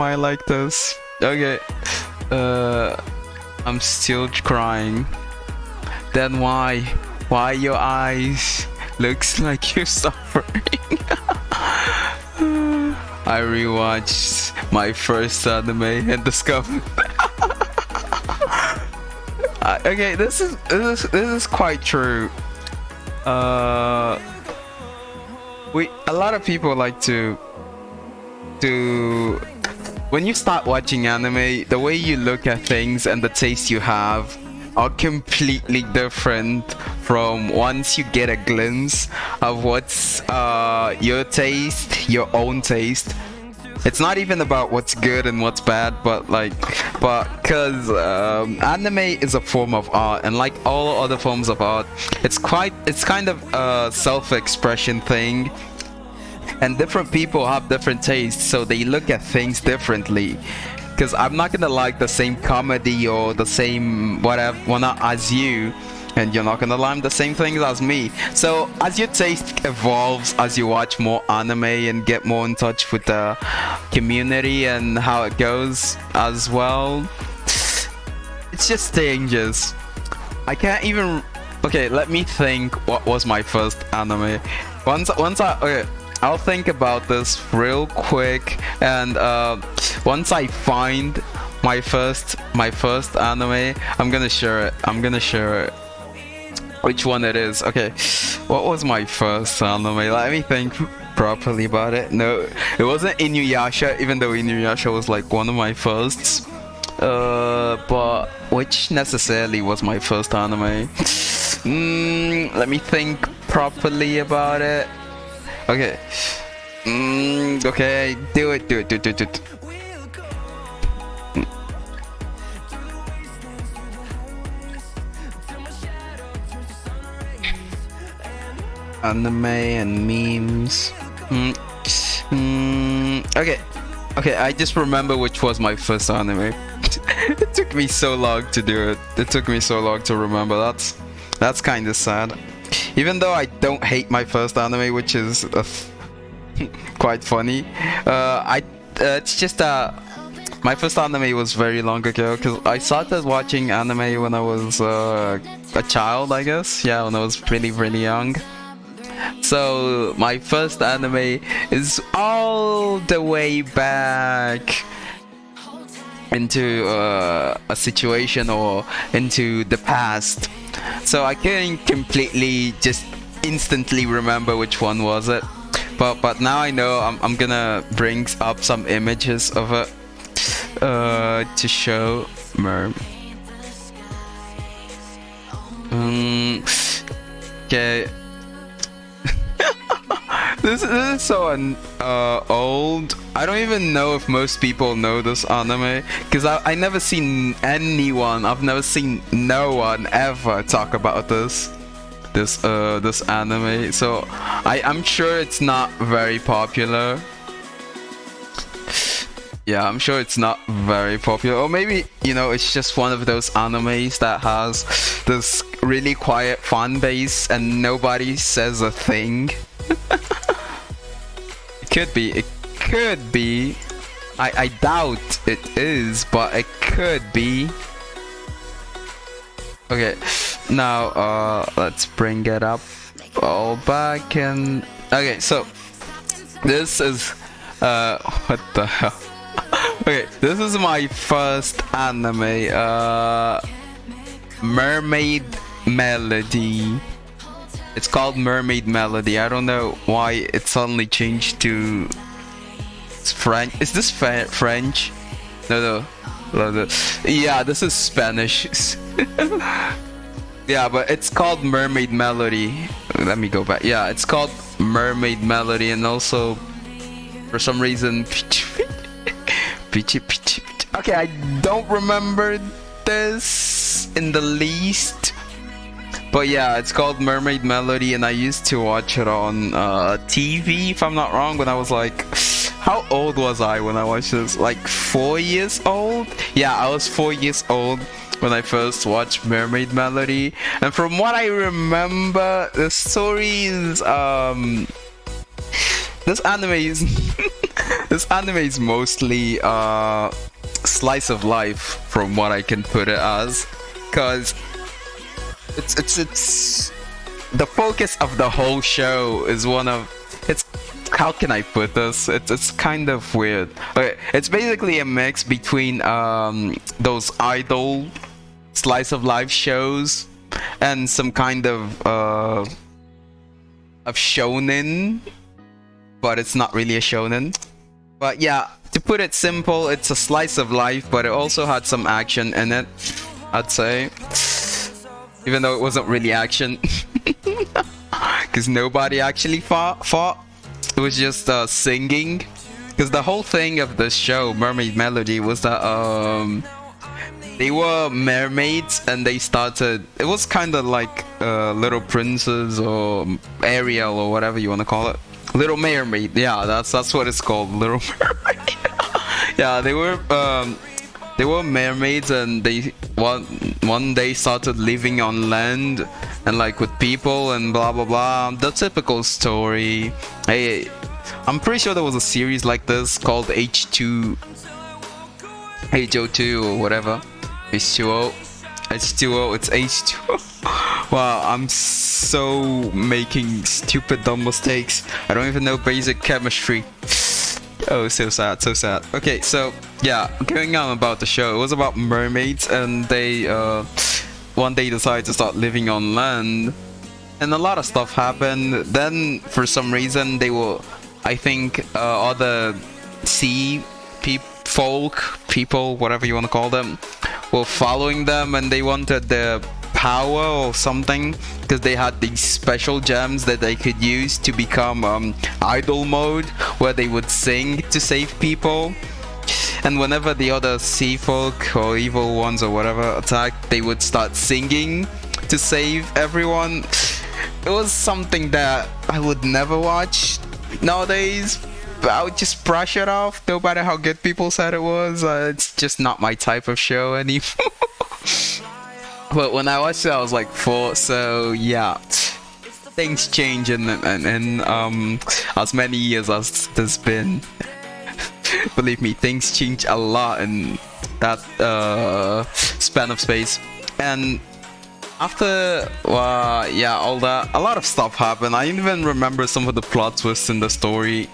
I like this. Okay. I'm still crying. Then why? Why your eyes looks like you're suffering? I rewatched my first anime and discovered. Okay, this is quite true. A lot of people like to when you start watching anime, the way you look at things and the taste you have are completely different from once you get a glimpse of what's your taste, your own taste. It's not even about what's good and what's bad, but because anime is a form of art, and like all other forms of art, it's kind of a self-expression thing, and different people have different tastes, so they look at things differently. Because I'm not gonna like the same comedy or the same whatever not as you, and you're not gonna like the same things as me. So as your taste evolves, as you watch more anime and get more in touch with the community and how it goes as well, it just changes. I can't even. Okay, let me think. What was my first anime? Okay, I'll think about this real quick, and once I find my first anime, I'm gonna share it. Which one it is? Okay, what was my first anime? Let me think properly about it. No, it wasn't Inuyasha, even though Inuyasha was like one of my firsts. But which necessarily was my first anime? Let me think properly about it. Okay. Okay, do it. Anime and memes. Okay, I just remember which was my first anime. It took me so long to do it. It took me so long to remember. That's kind of sad. Even though I don't hate my first anime, which is quite funny. It's just my first anime was very long ago, because I started watching anime when I was a child, I guess. Yeah, when I was really young. So my first anime is all the way back into a situation or into the past. So I couldn't completely just instantly remember which one was it. But now I know. I'm gonna bring up some images of it to show okay. This is so old. I don't even know if most people know this anime, because I never seen anyone. I've never seen no one ever talk about this anime. So I'm sure it's not very popular. Yeah, I'm sure it's not very popular, or maybe it's just one of those animes that has this really quiet fan base and nobody says a thing. It could be. I doubt it is, but it could be. Okay, now let's bring it up all back and okay. So this is what the hell? Okay, this is my first anime. Mermaid Melody. It's called Mermaid Melody. I don't know why it suddenly changed to French. Is this French? No. Yeah, this is Spanish. Yeah, but it's called Mermaid Melody. Let me go back. Yeah, it's called Mermaid Melody, and also for some reason okay, I don't remember this in the least. But yeah, it's called Mermaid Melody, and I used to watch it on TV, if I'm not wrong, when I was like, how old was I when I watched this? Like 4 years old? Yeah, I was 4 years old when I first watched Mermaid Melody. And from what I remember, the story is, this anime is This anime is mostly slice of life, from what I can put it as, because it's the focus of the whole show is one of it's how can I put this? It's kind of weird. Okay, it's basically a mix between those idol slice of life shows and some kind of shonen, but it's not really a shonen. But yeah, to put it simple, it's a slice of life, but it also had some action in it, I'd say. Even though it wasn't really action. Because nobody actually fought. It was just singing. Because the whole thing of the show, Mermaid Melody, was that they were mermaids and they started. It was kind of like Little Princess or Ariel or whatever you want to call it. Little Mermaid, yeah, that's what it's called, Little Mermaid. Yeah, they were mermaids, and they one day started living on land and like with people and blah blah blah. The typical story. Hey, I'm pretty sure there was a series like this called H2, H02 or whatever. H2O, H2O. It's H2O. Wow, I'm so making stupid dumb mistakes. I don't even know basic chemistry. Oh, so sad, so sad. Okay, so yeah, going on about the show, it was about mermaids, and they one day decided to start living on land, and a lot of stuff happened. Then for some reason they were, I think, other sea people, whatever you want to call them, were following them, and they wanted the power or something, because they had these special gems that they could use to become idol mode, where they would sing to save people. And whenever the other sea folk or evil ones or whatever attacked, they would start singing to save everyone. It was something that I would never watch nowadays, but I would just brush it off, no matter how good people said it was. It's just not my type of show anymore. But when I watched it, I was like 4, so yeah, things change in as many years as there's been. Believe me, things change a lot in that span of space. And after yeah, all that, a lot of stuff happened. I even remember some of the plot twists in the story.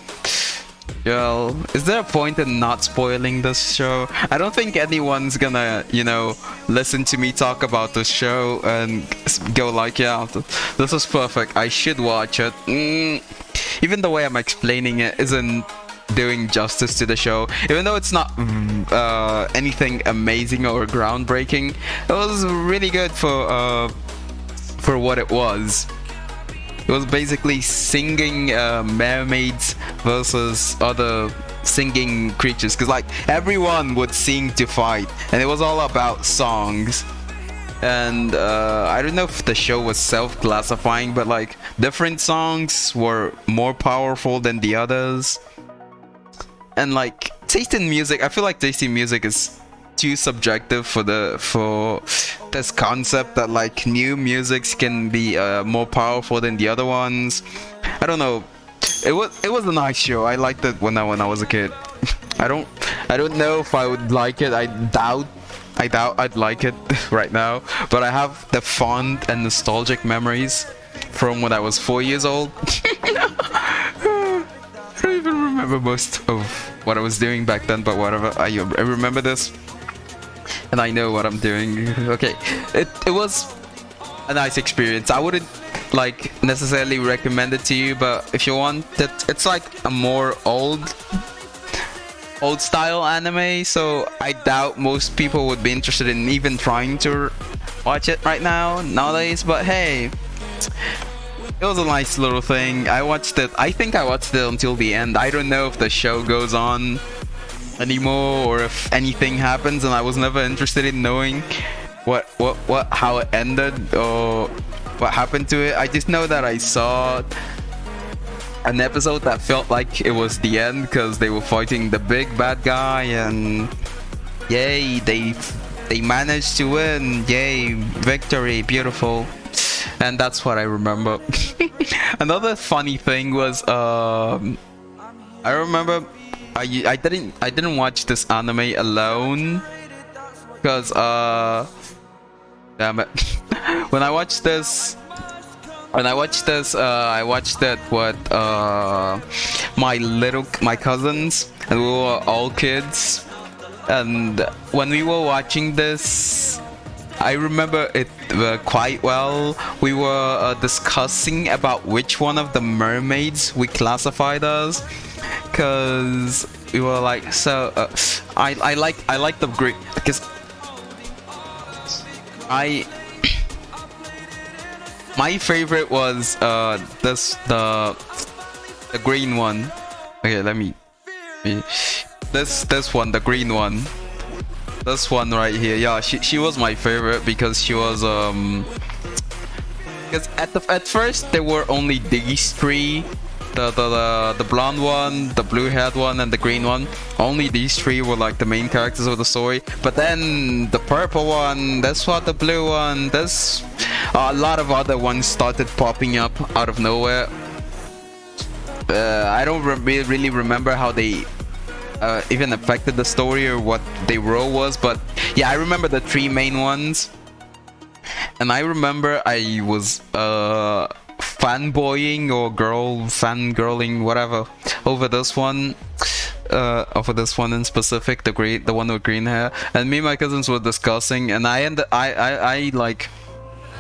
Well, is there a point in not spoiling this show? I don't think anyone's gonna, listen to me talk about this show and go like, yeah, this is perfect, I should watch it. Even the way I'm explaining it isn't doing justice to the show. Even though it's not anything amazing or groundbreaking, it was really good for what it was. It was basically singing mermaids versus other singing creatures, because like everyone would sing to fight, and it was all about songs. And I don't know if the show was self-classifying, but like different songs were more powerful than the others. And like taste in music, I feel like taste in music is too subjective for this concept that like new musics can be more powerful than the other ones. I don't know. It was a nice show. I liked it when I was a kid. I don't know if I would like it. I doubt I'd like it right now. But I have the fond and nostalgic memories from when I was 4 years old. I don't even remember most of what I was doing back then, but whatever. I remember this. And I know what I'm doing. Okay, it was a nice experience. I wouldn't like necessarily recommend it to you, but if you want it, it's like a more old style anime, so I doubt most people would be interested in even trying to watch it right now nowadays. But hey, it was a nice little thing. I think I watched it until the end. I don't know if the show goes on anymore or if anything happens, and I was never interested in knowing how it ended or what happened to it. I just know that I saw an episode that felt like it was the end, because they were fighting the big bad guy, and yay, they managed to win. Yay, victory, beautiful. And that's what I remember. Another funny thing was I remember I didn't watch this anime alone because damn it. when I watched this I watched it with my cousins, and we were all kids. And when we were watching this, I remember it quite well. We were discussing about which one of the mermaids we classified as, because we were like, so I like the great, because my favorite was the green one. Okay, let me this one, the green one. This one right here. Yeah, she was my favorite because she was because at first there were only these three. The blonde one, the blue haired one, and the green one. Only these three were like the main characters of the story. But then the purple one, this one, the blue one, this a lot of other ones started popping up out of nowhere. I don't really remember how they even affected the story or what their role was, but yeah, I remember the three main ones. And I remember I was fanboying or fangirling, whatever, over this one in specific, the one with green hair. And me and my cousins were discussing, and I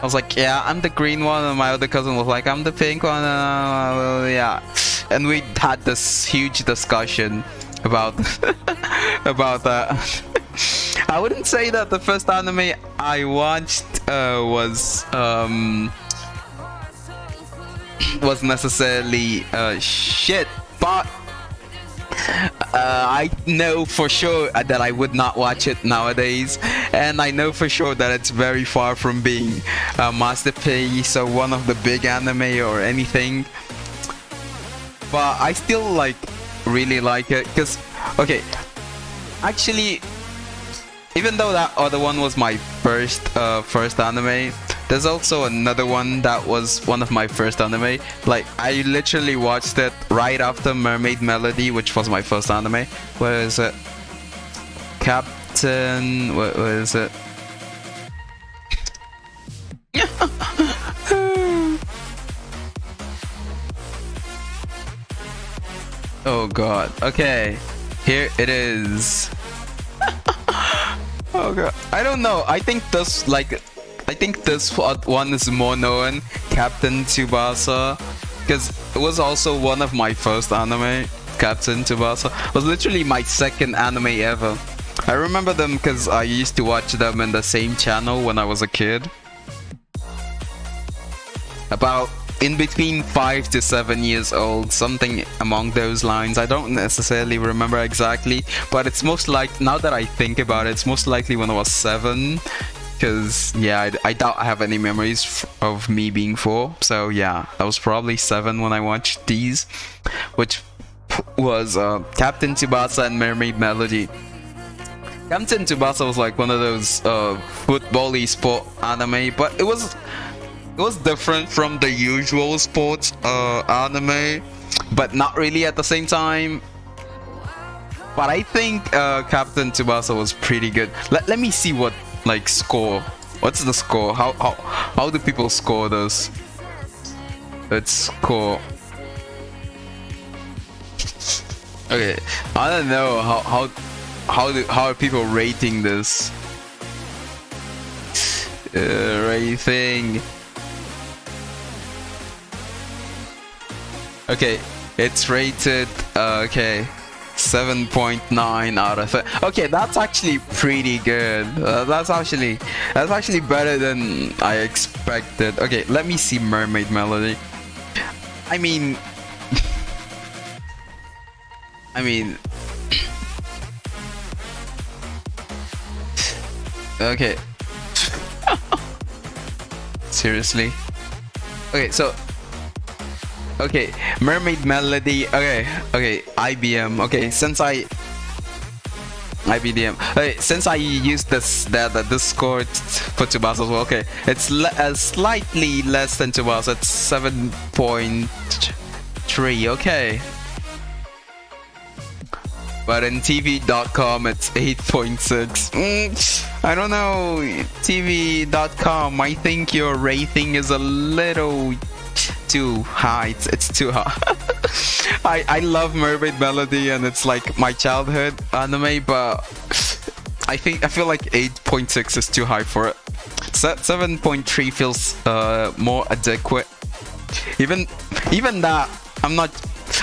was like, yeah, I'm the green one, and my other cousin was like, I'm the pink one. Yeah, and we had this huge discussion about about that. I wouldn't say that the first anime I watched was necessarily shit, but I know for sure that I would not watch it nowadays, and I know for sure that it's very far from being a masterpiece or one of the big anime or anything. But I still really like it, because actually, even though that other one was my first anime, there's also another one that was one of my first anime. Like, I literally watched it right after Mermaid Melody, which was my first anime. Where is it? Captain... Where is it? Oh god. Okay. Here it is. Oh god. I don't know. I think this one is more known, Captain Tsubasa, because it was also one of my first anime. Captain Tsubasa was literally my second anime ever. I remember them because I used to watch them in the same channel when I was a kid. About in between 5 to 7 years old, something among those lines. I don't necessarily remember exactly, but it's most like, now that I think about it, it's most likely when I was 7. Because, yeah, I doubt I have any memories of me being 4. So, yeah, I was probably 7 when I watched these, which was Captain Tsubasa and Mermaid Melody. Captain Tsubasa was like one of those football-y sport anime, but it was different from the usual sports anime, but not really at the same time. But I think Captain Tsubasa was pretty good. Let me see what score. What's the score? How do people score this? Let's score. Okay, I don't know how are people rating this? Rating. Okay, it's rated 7.9 out of 10. Okay, that's actually pretty good. That's actually better than I expected. Okay, let me see Mermaid Melody. I mean, okay. Seriously? Okay, so okay, Mermaid Melody. Okay, IBM. Okay, since I used the Discord for Tsubasa as well. Okay, it's slightly less than Tsubasa. It's 7.3. Okay. but in TV.com it's 8.6. I don't know, TV.com, I think your rating is a little too high. It's too high. I love Mermaid Melody and it's like my childhood anime, but I feel like 8.6 is too high for it. 7.3 feels more adequate. Even that,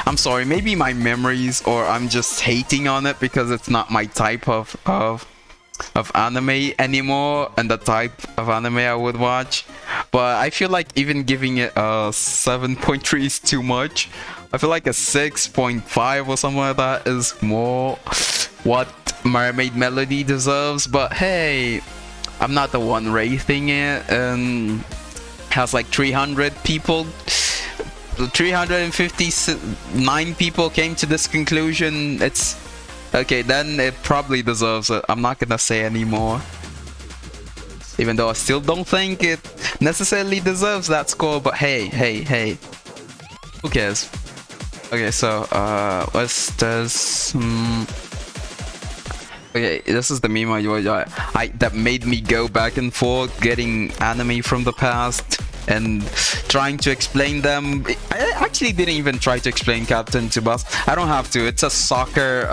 I'm sorry, maybe my memories, or I'm just hating on it because it's not my type of anime anymore and the type of anime I would watch. But I feel like even giving it a 7.3 is too much. I feel like a 6.5 or something like that is more what Mermaid Melody deserves. But hey, I'm not the one rating it, and has like 300 people. 359 people came to this conclusion. It's okay, then it probably deserves it. I'm not gonna say anymore, even though I still don't think it necessarily deserves that score. But hey, who cares? Okay, so what's this? Okay, this is the meme I that made me go back and forth getting anime from the past and trying to explain them. I actually didn't even try to explain Captain Tsubasa. I don't have to. It's a soccer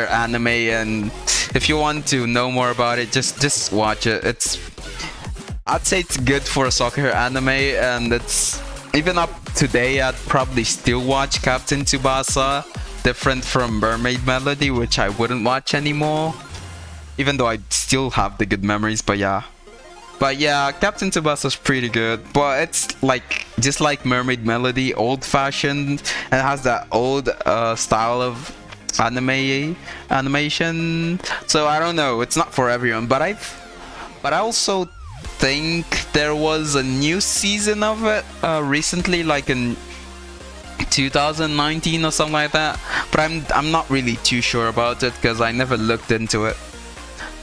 anime, and if you want to know more about it, just watch it. I'd say it's good for a soccer anime, and it's even up today. I'd probably still watch Captain Tsubasa, different from Mermaid Melody, which I wouldn't watch anymore, even though I still have the good memories. But yeah, Captain Tsubasa's pretty good, but it's like just like Mermaid Melody, old-fashioned, and has that old style of animation. So I don't know, it's not for everyone. But I also think there was a new season of it recently, like in 2019 or something like that. But I'm not really too sure about it because I never looked into it.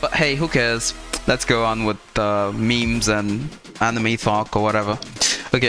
But hey, who cares? Let's go on with memes and anime talk or whatever.